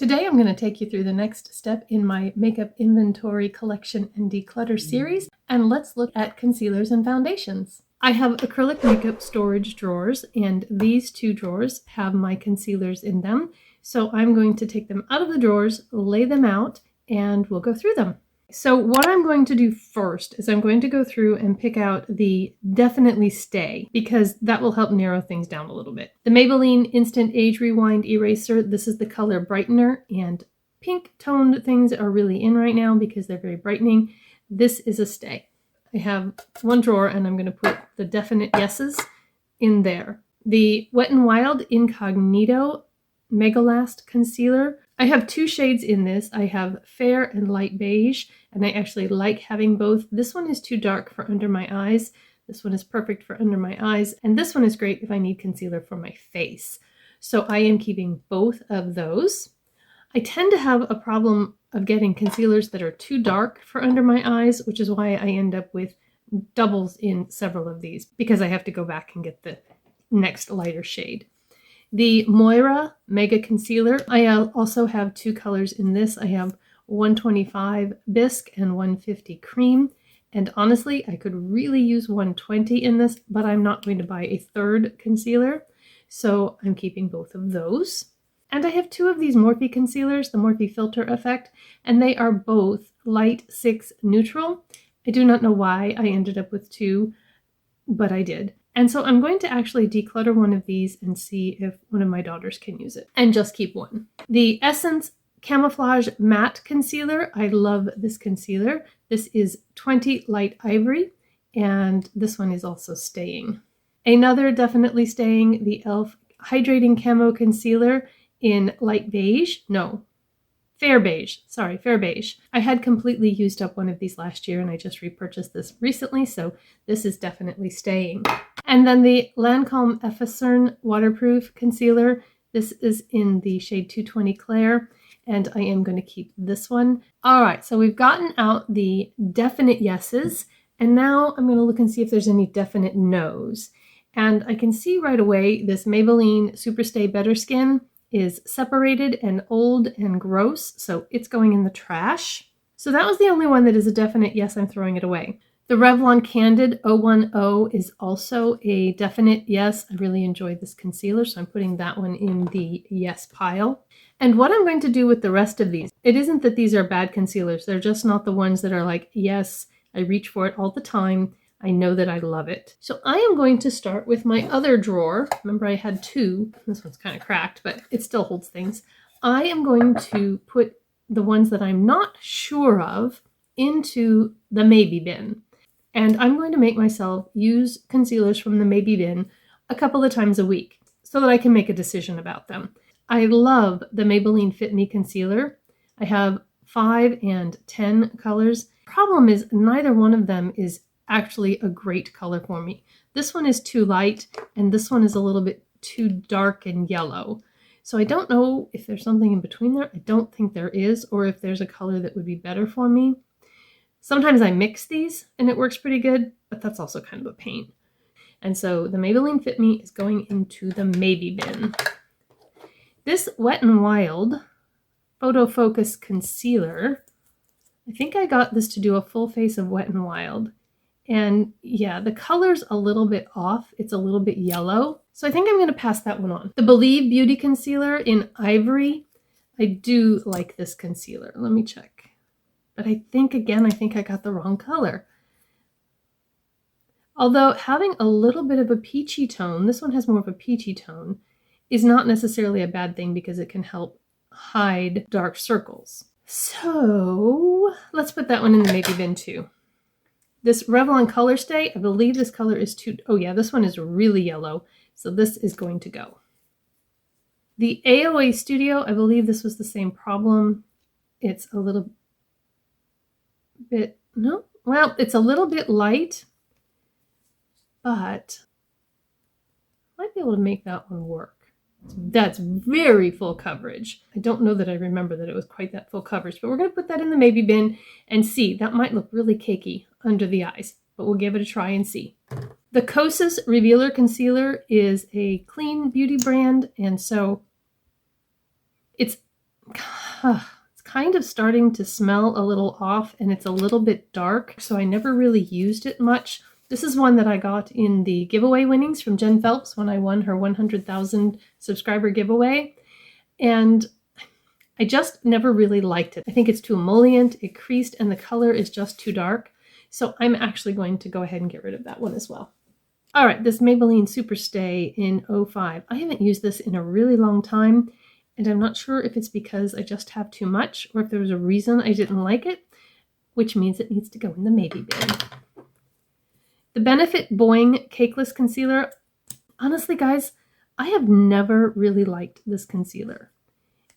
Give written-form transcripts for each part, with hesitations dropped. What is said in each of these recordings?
Today I'm going to take you through the next step in my makeup inventory collection and declutter series, and let's look at concealers and foundations. I have acrylic makeup storage drawers, and these two drawers have my concealers in them. So I'm going to take them out of the drawers, lay them out, and we'll go through them. So what I'm going to do first is I'm going to go through and pick out the Definitely Stay, because that will help narrow things down a little bit. The Maybelline Instant Age Rewind Eraser, this is the color Brightener, and pink toned things are really in right now because they're very brightening. This is a stay. I have one drawer and I'm going to put the Definite Yeses in there. The Wet n Wild Incognito Mega Last Concealer. I have two shades in this. I have Fair and Light Beige, and I actually like having both. This one is too dark for under my eyes. This one is perfect for under my eyes, and this one is great if I need concealer for my face. So I am keeping both of those. I tend to have a problem of getting concealers that are too dark for under my eyes, which is why I end up with doubles in several of these, because I have to go back and get the next lighter shade. The Moira Mega Concealer, I also have two colors in this. I have 125 Bisque and 150 Cream. And honestly, I could really use 120 in this, but I'm not going to buy a third concealer. So I'm keeping both of those. And I have two of these Morphe concealers, the Morphe Filter Effect, and they are both Light 6 Neutral. I do not know why I ended up with two, but I did. And so I'm going to actually declutter one of these and see if one of my daughters can use it, and just keep one. The Essence Camouflage Matte Concealer. I love this concealer. This is 20 Light Ivory, and this one is also staying. Another definitely staying, the e.l.f. Hydrating Camo Concealer in Light Beige. No, Fair Beige. Sorry, Fair Beige. I had completely used up one of these last year, and I just repurchased this recently, so this is definitely staying. And then the Lancome Effacerne Waterproof Concealer. This is in the shade 220 Claire, and I am going to keep this one. All right, so we've gotten out the definite yeses, and now I'm going to look and see if there's any definite nos. And I can see right away this Maybelline Superstay Better Skin is separated and old and gross, so it's going in the trash. So that was the only one that is a definite yes, I'm throwing it away. The Revlon Candid 010 is also a definite yes. I really enjoyed this concealer, so I'm putting that one in the yes pile. And what I'm going to do with the rest of these, it isn't that these are bad concealers. They're just not the ones that are like, yes, I reach for it all the time. I know that I love it. So I am going to start with my other drawer. Remember, I had two. This one's kind of cracked, but it still holds things. I am going to put the ones that I'm not sure of into the maybe bin. And I'm going to make myself use concealers from the maybe bin a couple of times a week so that I can make a decision about them. I love the Maybelline Fit Me Concealer. I have 5 and 10 colors. Problem is, neither one of them is actually a great color for me. This one is too light, and this one is a little bit too dark and yellow. So I don't know if there's something in between there. I don't think there is, or if there's a color that would be better for me. Sometimes I mix these and it works pretty good, but that's also kind of a pain. And so the Maybelline Fit Me is going into the maybe bin. This Wet n Wild Photo Focus Concealer, I think I got this to do a full face of Wet n Wild. And yeah, the color's a little bit off. It's a little bit yellow. So I think I'm going to pass that one on. The Believe Beauty Concealer in Ivory. I do like this concealer. Let me check. But I think I got the wrong color. Although having a little bit of a peachy tone, this one has more of a peachy tone, is not necessarily a bad thing because it can help hide dark circles. So let's put that one in the maybe bin too. This Revlon Color Stay, I believe this color is too, oh yeah, this one is really yellow, so this is going to go. The AOA Studio, I believe this was the same problem. It's a little bit, no, well, it's a little bit light, but I might be able to make that one work. That's very full coverage. I don't know that I remember that it was quite that full coverage, but we're going to put that in the maybe bin and see. That might look really cakey under the eyes, but we'll give it a try and see. The Kosas Revealer Concealer is a clean beauty brand, and so it's it's kind of starting to smell a little off, and it's a little bit dark, so I never really used it much. This is one that I got in the giveaway winnings from Jen Phelps when I won her 100,000 subscriber giveaway, and I just never really liked it. I think it's too emollient, it creased, and the color is just too dark. So I'm actually going to go ahead and get rid of that one as well. All right, this Maybelline Superstay in 05. I haven't used this in a really long time, and I'm not sure if it's because I just have too much or if there was a reason I didn't like it, which means it needs to go in the maybe bin. The Benefit Boing Cakeless Concealer. Honestly, guys, I have never really liked this concealer.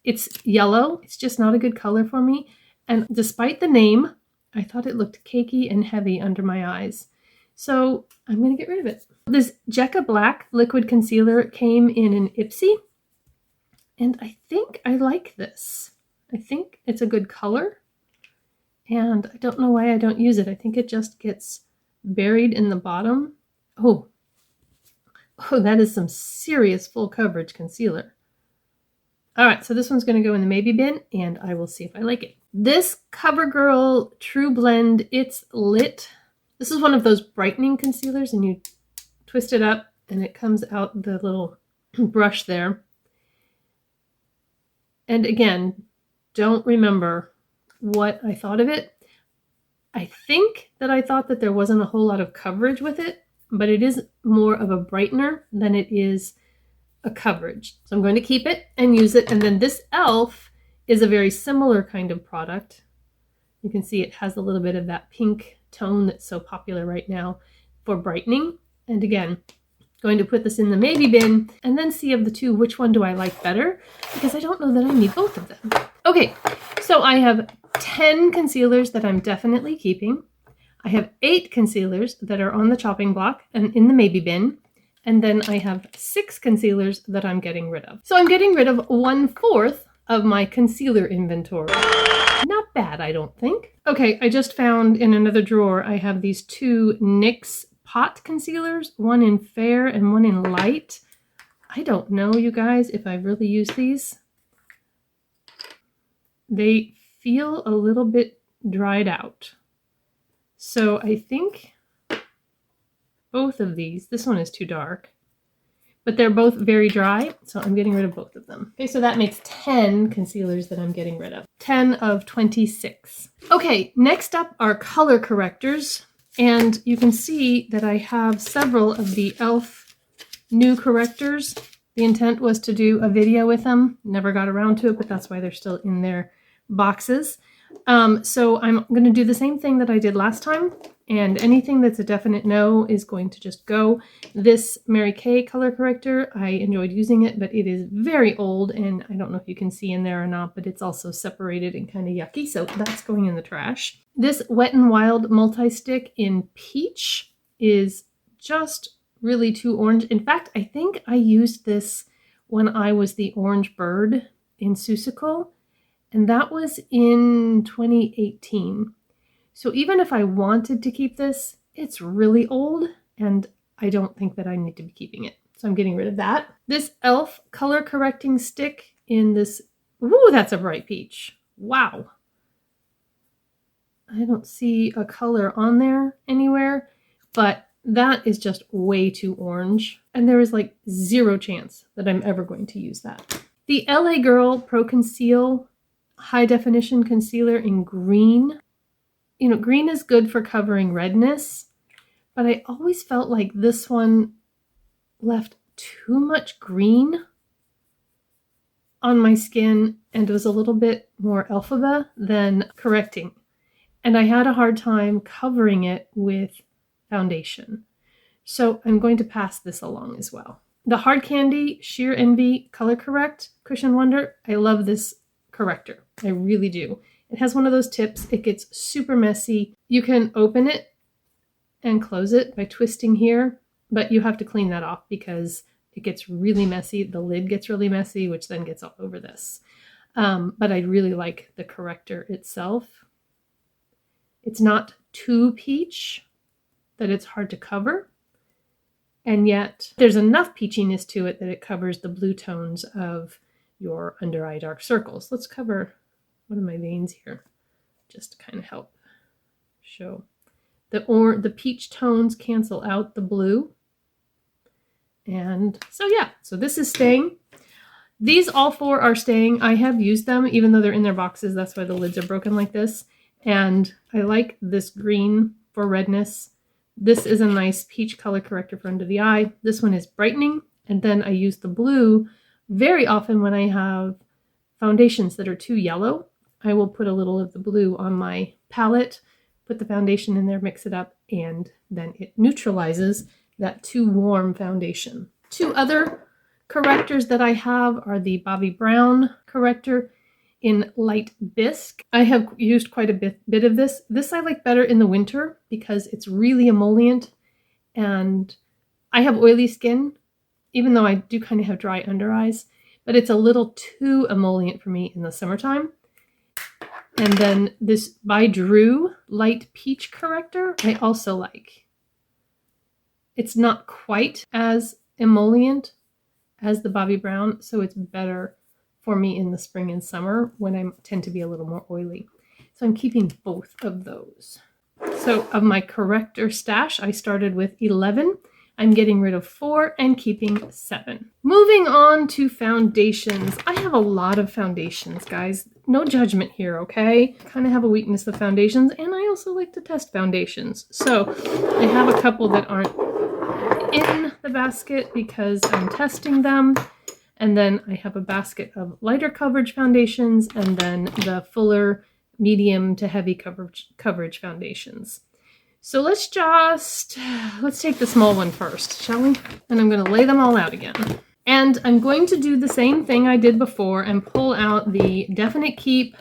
It's yellow. It's just not a good color for me. And despite the name, I thought it looked cakey and heavy under my eyes. So I'm going to get rid of it. This Jekka Black Liquid Concealer came in an Ipsy. And I think I like this. I think it's a good color. And I don't know why I don't use it. I think it just gets buried in the bottom. Oh, that is some serious full coverage concealer. All right, so this one's going to go in the maybe bin, and I will see if I like it. This CoverGirl True Blend It's Lit. This is one of those brightening concealers, and you twist it up, and it comes out the little brush there. And again, don't remember what I thought of it. I think that I thought that there wasn't a whole lot of coverage with it, but it is more of a brightener than it is a coverage. So I'm going to keep it and use it. And then this e.l.f. is a very similar kind of product. You can see it has a little bit of that pink tone that's so popular right now for brightening. And again, going to put this in the maybe bin and then see of the two, which one do I like better? Because I don't know that I need both of them. Okay, so I have 10 concealers that I'm definitely keeping. I have 8 concealers that are on the chopping block and in the maybe bin. And then I have 6 concealers that I'm getting rid of. So I'm getting rid of 1/4 of my concealer inventory. Not bad, I don't think. Okay, I just found in another drawer, I have these 2 NYX pot concealers, one in fair and one in light. I don't know, you guys, if I really use these. They feel a little bit dried out. So I think both of these, this one is too dark, but they're both very dry, so I'm getting rid of both of them. Okay, so that makes 10 concealers that I'm getting rid of. 10 of 26. Okay, next up are color correctors, and you can see that I have several of the e.l.f. new correctors. The intent was to do a video with them. Never got around to it, but that's why they're still in their boxes. So I'm going to do the same thing that I did last time, and anything that's a definite no is going to just go. This Mary Kay color corrector, I enjoyed using it, but it is very old, and I don't know if you can see in there or not, but it's also separated and kind of yucky, so that's going in the trash. This Wet n Wild multi-stick in peach is just really too orange. In fact, I think I used this when I was the orange bird in Seussical, and that was in 2018. So even if I wanted to keep this, it's really old, and I don't think that I need to be keeping it. So I'm getting rid of that. This e.l.f. color correcting stick in this, ooh, that's a bright peach. Wow. I don't see a color on there anywhere, but that is just way too orange. And there is like 0 chance that I'm ever going to use that. The LA Girl Pro Conceal High Definition Concealer in green. You know, green is good for covering redness, but I always felt like this one left too much green on my skin and was a little bit more elphaba than correcting. And I had a hard time covering it with foundation. So I'm going to pass this along as well. The Hard Candy Sheer Envy Color Correct Cushion Wonder. I love this corrector. I really do. It has one of those tips. It gets super messy. You can open it and close it by twisting here, but you have to clean that off because it gets really messy. The lid gets really messy, which then gets all over this. But I really like the corrector itself. It's not too peach that it's hard to cover, and yet there's enough peachiness to it that it covers the blue tones of your under eye dark circles. Let's cover one of my veins here, just to kind of help show. The peach tones cancel out the blue. And so yeah, so this is staying. These all four are staying. I have used them even though they're in their boxes. That's why the lids are broken like this. And I like this green for redness. This is a nice peach color corrector for under the eye. This one is brightening. And then I use the blue very often when I have foundations that are too yellow. I will put a little of the blue on my palette, put the foundation in there, mix it up, and then it neutralizes that too warm foundation. Two other correctors that I have are the Bobbi Brown corrector in light bisque. I have used quite a bit of this. This I like better in the winter because it's really emollient, and I have oily skin, even though I do kind of have dry under eyes, but it's a little too emollient for me in the summertime. And then this by Drew light peach corrector I also like. It's not quite as emollient as the Bobbi Brown, so it's better for me in the spring and summer when I tend to be a little more oily. So I'm keeping both of those. So of my corrector stash, I started with 11. I'm getting rid of 4 and keeping 7. Moving on to foundations. I have a lot of foundations, guys. No judgment here, okay? I kind of have a weakness of foundations, and I also like to test foundations. So I have a couple that aren't in the basket because I'm testing them. And then I have a basket of lighter coverage foundations and then the fuller medium to heavy coverage foundations. So let's take the small one first, shall we? And I'm going to lay them all out again. And I'm going to do the same thing I did before and pull out the Definite Keep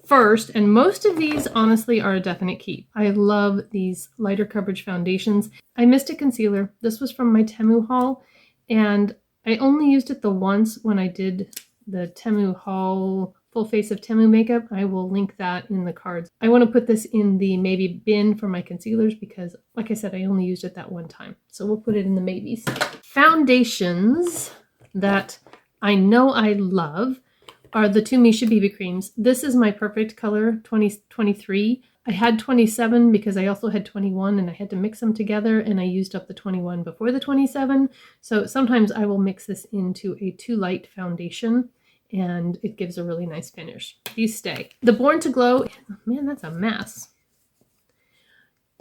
first. And most of these, honestly, are a definite keep. I love these lighter coverage foundations. I missed a concealer. This was from my Temu haul. And I only used it the once when I did the Temu haul full face of Temu makeup. I will link that in the cards. I want to put this in the maybe bin for my concealers because, like I said, I only used it that one time. So we'll put it in the maybes. Foundations that I know I love are the two Misha BB creams. This is my perfect color, 2023. I had 27 because I also had 21 and I had to mix them together, and I used up the 21 before the 27. So sometimes I will mix this into a too light foundation and it gives a really nice finish. These stay. The Born to Glow, man, that's a mess.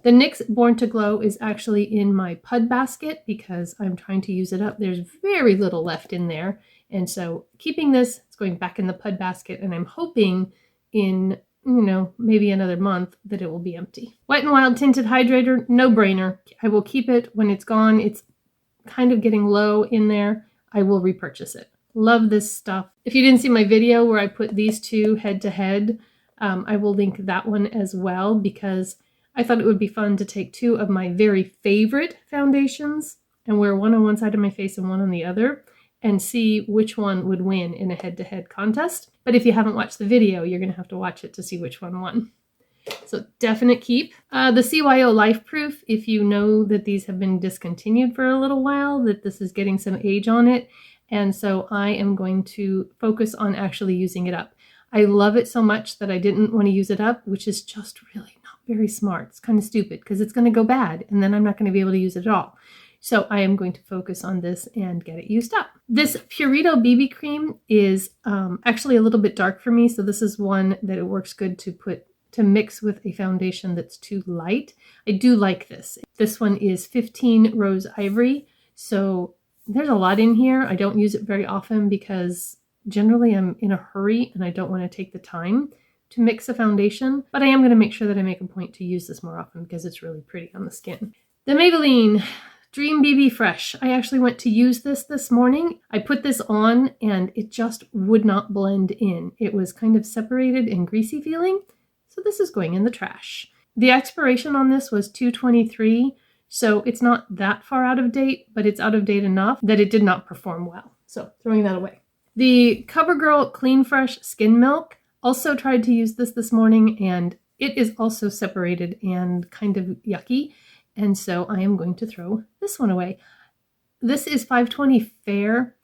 The NYX Born to Glow is actually in my PUD basket because I'm trying to use it up. There's very little left in there. And so keeping this, it's going back in the PUD basket, and I'm hoping in, maybe another month that it will be empty. Wet n Wild Tinted Hydrator, no brainer. I will keep it when it's gone. It's kind of getting low in there. I will repurchase it. Love this stuff. If you didn't see my video where I put these two head to head, I will link that one as well because I thought it would be fun to take two of my very favorite foundations and wear one on one side of my face and one on the other and see which one would win in a head-to-head contest. But if you haven't watched the video, you're going to have to watch it to see which one won. So definite keep. The CYO Life Proof, if you know that these have been discontinued for a little while, that this is getting some age on it. And so I am going to focus on actually using it up. I love it so much that I didn't want to use it up, which is just really not very smart. It's kind of stupid because it's going to go bad and then I'm not going to be able to use it at all. So I am going to focus on this and get it used up. This Purito BB cream is actually a little bit dark for me. So this is one that it works good to mix with a foundation that's too light. I do like this. This one is 15 Rose Ivory. So there's a lot in here. I don't use it very often because generally I'm in a hurry and I don't want to take the time to mix a foundation, but I am going to make sure that I make a point to use this more often because it's really pretty on the skin. The Maybelline Dream BB Fresh. I actually went to use this morning. I put this on and it just would not blend in. It was kind of separated and greasy feeling. So this is going in the trash. The expiration on this was 2/23. So it's not that far out of date, but it's out of date enough that it did not perform well. So throwing that away. The CoverGirl Clean Fresh Skin Milk. Also tried to use this morning and it is also separated and kind of yucky. And so I am going to throw this one away. This is 520 Fair.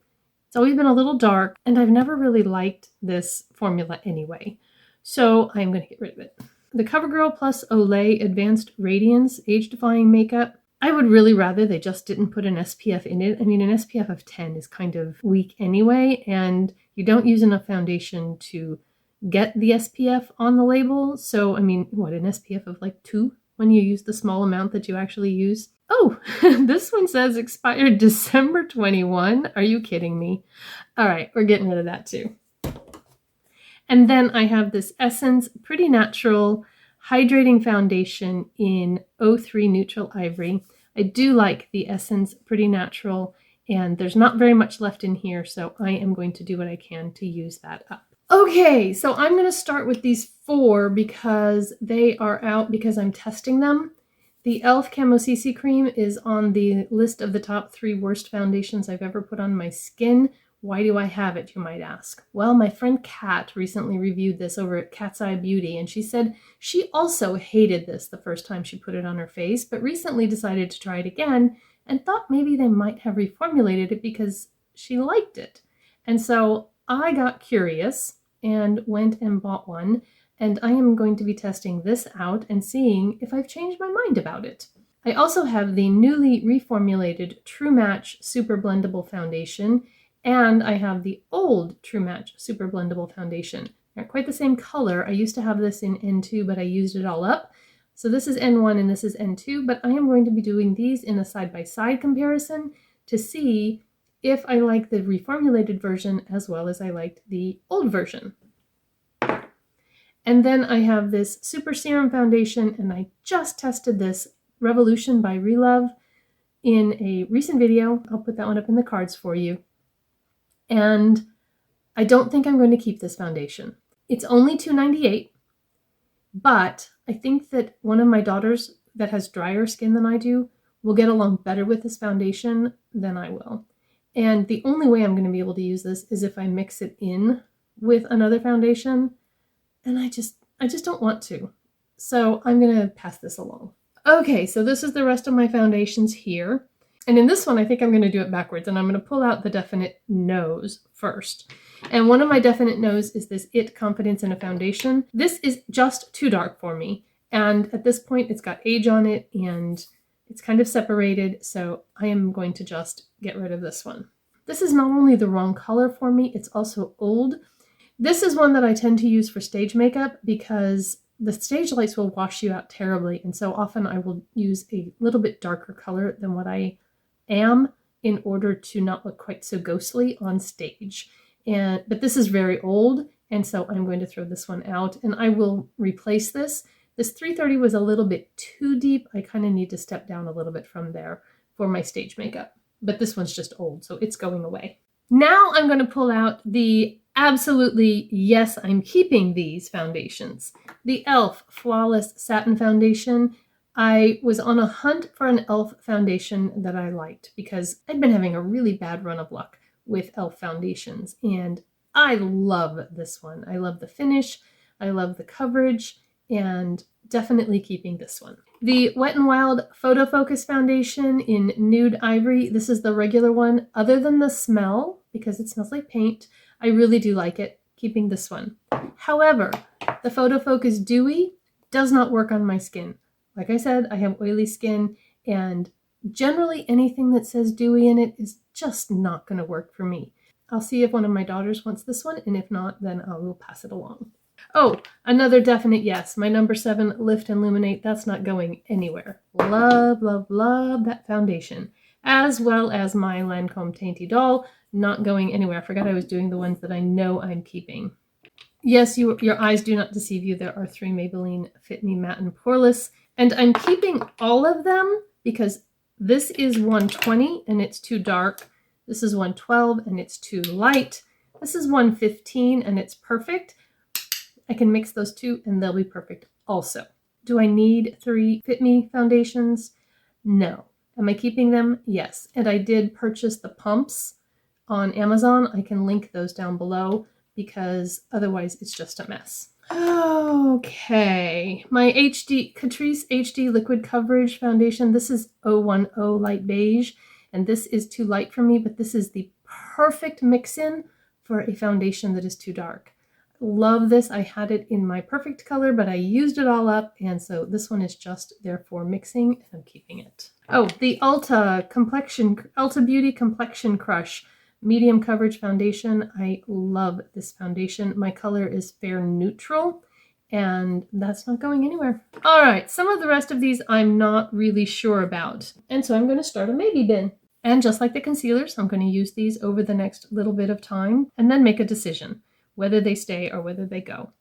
It's always been a little dark, and I've never really liked this formula anyway. So I'm going to get rid of it. The CoverGirl Plus Olay Advanced Radiance Age Defying Makeup. I would really rather they just didn't put an SPF in it. I mean, an SPF of 10 is kind of weak anyway, and you don't use enough foundation to get the SPF on the label. So, I mean, what, an SPF of like 2 when you use the small amount that you actually use? Oh, this one says expired December 21. Are you kidding me? All right, we're getting rid of that too. And then I have this Essence Pretty Natural Hydrating Foundation in 03 Neutral Ivory. I do like the Essence Pretty Natural, and there's not very much left in here, so I am going to do what I can to use that up. Okay, so I'm going to start with these 4 because they are out because I'm testing them. The e.l.f. Camo CC Cream is on the list of the top 3 worst foundations I've ever put on my skin. Why do I have it, you might ask? Well, my friend Kat recently reviewed this over at Cat's Eye Beauty, and she said she also hated this the first time she put it on her face, but recently decided to try it again and thought maybe they might have reformulated it because she liked it. And so I got curious and went and bought one, and I am going to be testing this out and seeing if I've changed my mind about it. I also have the newly reformulated True Match Super Blendable Foundation, and I have the old True Match Super Blendable Foundation. They're not quite the same color. I used to have this in N2, but I used it all up. So this is N1 and this is N2, but I am going to be doing these in a side-by-side comparison to see if I like the reformulated version as well as I liked the old version. And then I have this Super Serum Foundation, and I just tested this Revolution by Relove in a recent video. I'll put that one up in the cards for you. And I don't think I'm going to keep this foundation. It's only $2.98, but I think that one of my daughters that has drier skin than I do will get along better with this foundation than I will. And the only way I'm going to be able to use this is if I mix it in with another foundation, and I just don't want to. So I'm going to pass this along. Okay, so this is the rest of my foundations here. And in this one, I think I'm going to do it backwards, and I'm going to pull out the Definite Nose first. And one of my Definite Nose is this It Confidence in a Foundation. This is just too dark for me. And at this point, it's got age on it, and it's kind of separated, so I am going to just get rid of this one. This is not only the wrong color for me, it's also old. This is one that I tend to use for stage makeup because the stage lights will wash you out terribly, and so often I will use a little bit darker color than what I am in order to not look quite so ghostly on stage. But this is very old, and so I'm going to throw this one out, and I will replace this. This 330 was a little bit too deep. I kind of need to step down a little bit from there for my stage makeup, but this one's just old, so it's going away. Now I'm going to pull out the absolutely, yes, I'm keeping these foundations. The e.l.f. Flawless Satin Foundation. I was on a hunt for an e.l.f. foundation that I liked because I'd been having a really bad run of luck with e.l.f. foundations, and I love this one. I love the finish, I love the coverage, and definitely keeping this one. The Wet n Wild Photo Focus Foundation in Nude Ivory. This is the regular one. Other than the smell, because it smells like paint, I really do like it. Keeping this one. However, the Photo Focus Dewy does not work on my skin. Like I said, I have oily skin, and generally anything that says dewy in it is just not going to work for me. I'll see if one of my daughters wants this one, and if not, then I will pass it along. Oh, another definite yes. My number 7, Lift and Illuminate. That's not going anywhere. Love, love, love that foundation. As well as my Lancome Tainty Doll. Not going anywhere. I forgot I was doing the ones that I know I'm keeping. Yes, your eyes do not deceive you. There are 3 Maybelline Fit Me Matte and Poreless. And I'm keeping all of them because this is 120 and it's too dark. This is 112 and it's too light. This is 115 and it's perfect. I can mix those two and they'll be perfect also. Do I need 3 Fit Me foundations? No. Am I keeping them? Yes. And I did purchase the pumps on Amazon. I can link those down below because otherwise it's just a mess. Okay, my Catrice HD Liquid Coverage Foundation. This is 010 Light Beige, and this is too light for me, but this is the perfect mix-in for a foundation that is too dark. Love this. I had it in my perfect color, but I used it all up, and so this one is just there for mixing, and I'm keeping it. Oh, the Ulta Beauty Complexion Crush medium coverage foundation. I love this foundation. My color is fair neutral, and that's not going anywhere. All right, some of the rest of these I'm not really sure about, and so I'm going to start a maybe bin. And just like the concealers, I'm going to use these over the next little bit of time and then make a decision whether they stay or whether they go.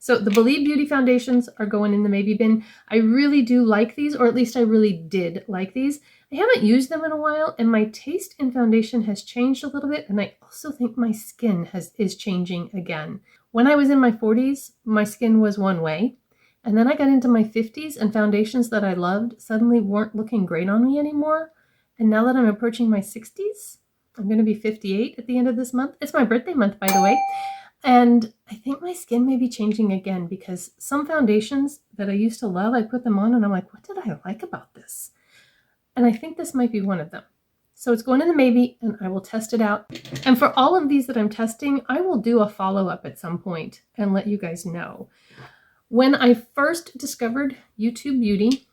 So the Believe Beauty foundations are going in the maybe bin. I really do like these, or at least I really did like these. I haven't used them in a while, and my taste in foundation has changed a little bit, and I also think my skin is changing again. When I was in my 40s, my skin was one way, and then I got into my 50s, and foundations that I loved suddenly weren't looking great on me anymore. And now that I'm approaching my 60s, I'm going to be 58 at the end of this month. It's my birthday month, by the way. And I think my skin may be changing again, because some foundations that I used to love, I put them on and I'm like, what did I like about this? And I think this might be one of them. So it's going in the maybe, and I will test it out. And for all of these that I'm testing, I will do a follow-up at some point and let you guys know. When I first discovered YouTube Beauty,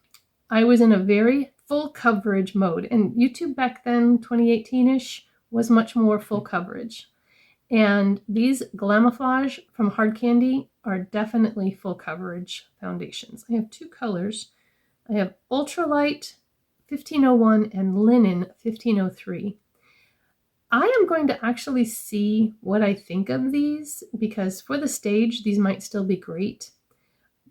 I was in a very full coverage mode. And YouTube back then, 2018-ish, was much more full coverage. And these Glamouflage from Hard Candy are definitely full coverage foundations. I have two colors. I have Ultralight 1501 and Linen 1503. I am going to actually see what I think of these, because for the stage, these might still be great.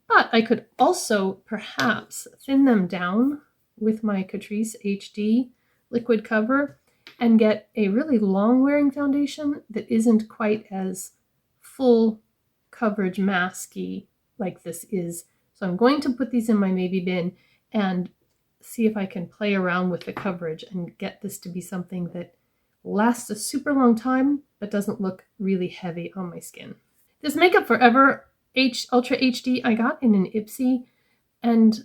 But I could also perhaps thin them down with my Catrice HD liquid cover and get a really long wearing foundation that isn't quite as full coverage masky like this is. So I'm going to put these in my maybe bin and see if I can play around with the coverage and get this to be something that lasts a super long time but doesn't look really heavy on my skin. This Makeup Forever Ultra HD I got in an Ipsy, and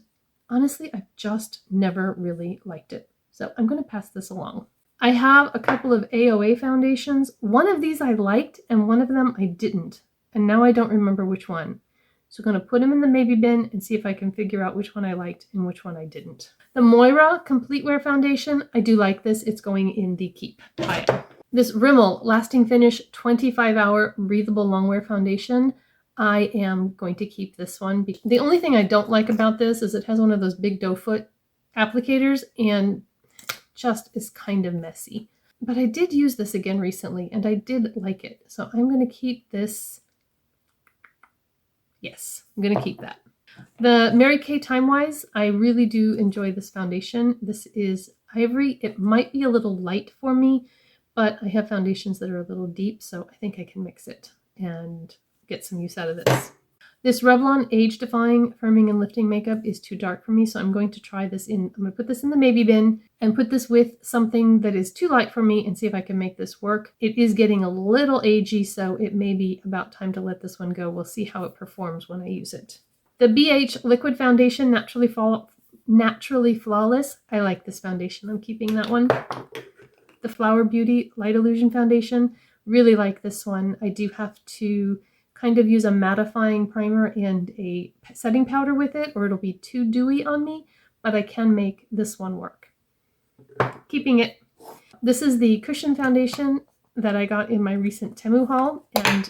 honestly I've just never really liked it. So I'm going to pass this along. I have a couple of AOA foundations. One of these I liked and one of them I didn't. And now I don't remember which one. So I'm going to put them in the maybe bin and see if I can figure out which one I liked and which one I didn't. The Moira Complete Wear Foundation, I do like this. It's going in the keep pile. This Rimmel Lasting Finish 25-Hour Breathable Longwear Foundation, I am going to keep this one. The only thing I don't like about this is it has one of those big doe foot applicators and just is kind of messy. But I did use this again recently and I did like it. So I'm going to keep this. Yes, I'm going to keep that. The Mary Kay Timewise, I really do enjoy this foundation. This is ivory. It might be a little light for me, but I have foundations that are a little deep, so I think I can mix it and get some use out of this. This Revlon Age Defying Firming and Lifting Makeup is too dark for me, so I'm going to try this in. I'm going to put this in the maybe bin and put this with something that is too light for me and see if I can make this work. It is getting a little agey, so it may be about time to let this one go. We'll see how it performs when I use it. The BH Liquid Foundation Naturally Flawless. I like this foundation. I'm keeping that one. The Flower Beauty Light Illusion Foundation. Really like this one. I do have to kind of use a mattifying primer and a setting powder with it, or it'll be too dewy on me, but I can make this one work. Keeping it. This is the Cushion Foundation that I got in my recent Temu haul, and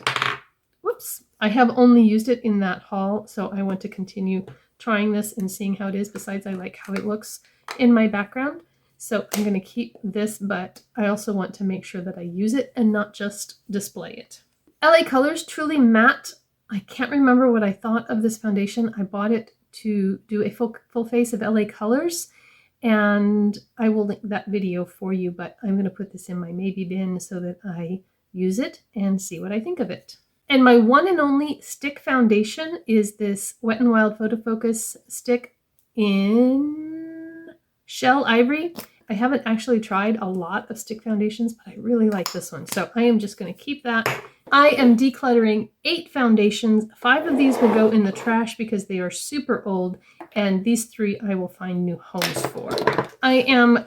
whoops, I have only used it in that haul, so I want to continue trying this and seeing how it is. Besides, I like how it looks in my background, so I'm going to keep this, but I also want to make sure that I use it and not just display it. LA Colors Truly Matte. I can't remember what I thought of this foundation. I bought it to do a full face of LA Colors, and I will link that video for you, but I'm going to put this in my maybe bin so that I use it and see what I think of it. And my one and only stick foundation is this Wet n Wild Photo Focus stick in Shell Ivory. I haven't actually tried a lot of stick foundations, but I really like this one, so I am just going to keep that. I am decluttering 8 foundations. 5 of these will go in the trash because they are super old, and these 3 I will find new homes for. I am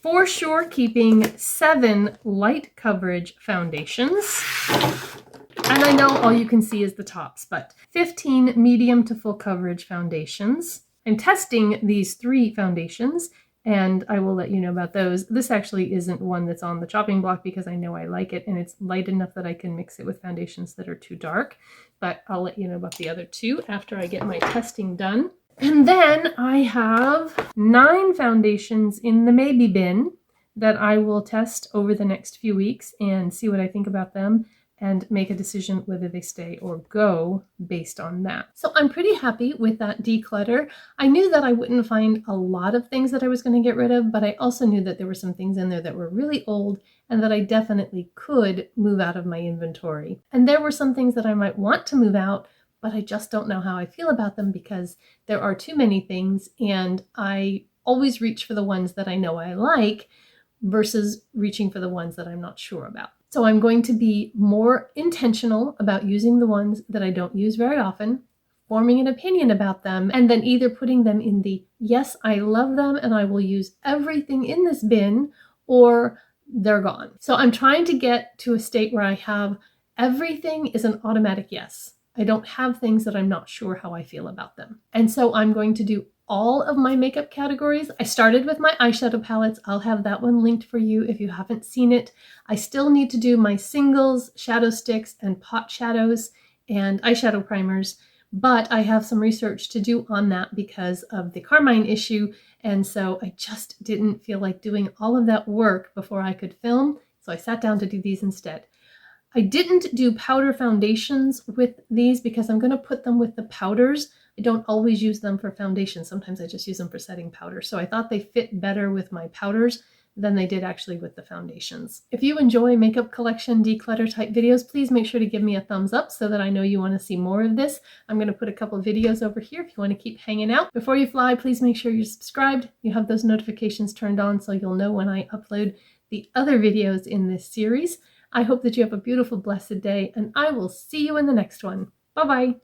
For sure keeping 7 light coverage foundations. And I know all you can see is the tops, but 15 medium to full coverage foundations. I'm testing these 3 foundations, and I will let you know about those. This actually isn't one that's on the chopping block because I know I like it, and it's light enough that I can mix it with foundations that are too dark. But I'll let you know about the other 2 after I get my testing done. And then I have 9 foundations in the maybe bin that I will test over the next few weeks and see what I think about them, and make a decision whether they stay or go based on that. So I'm pretty happy with that declutter. I knew that I wouldn't find a lot of things that I was going to get rid of, but I also knew that there were some things in there that were really old and that I definitely could move out of my inventory. And there were some things that I might want to move out, but I just don't know how I feel about them because there are too many things, and I always reach for the ones that I know I like versus reaching for the ones that I'm not sure about. So I'm going to be more intentional about using the ones that I don't use very often, forming an opinion about them, and then either putting them in the, yes, I love them and I will use everything in this bin, or they're gone. So I'm trying to get to a state where I have everything is an automatic yes. I don't have things that I'm not sure how I feel about them. And so I'm going to do all of my makeup categories. I started with my eyeshadow palettes. I'll have that one linked for you if you haven't seen it. I still need to do my singles, shadow sticks, and pot shadows, and eyeshadow primers, but I have some research to do on that because of the Carmine issue, and so I just didn't feel like doing all of that work before I could film, so I sat down to do these instead. I didn't do powder foundations with these because I'm going to put them with the powders. I don't always use them for foundation. Sometimes I just use them for setting powder. So I thought they fit better with my powders than they did actually with the foundations. If you enjoy makeup collection declutter type videos, please make sure to give me a thumbs up so that I know you want to see more of this. I'm going to put a couple of videos over here if you want to keep hanging out. Before you fly, please make sure you're subscribed. You have those notifications turned on so you'll know when I upload the other videos in this series. I hope that you have a beautiful, blessed day, and I will see you in the next one. Bye-bye.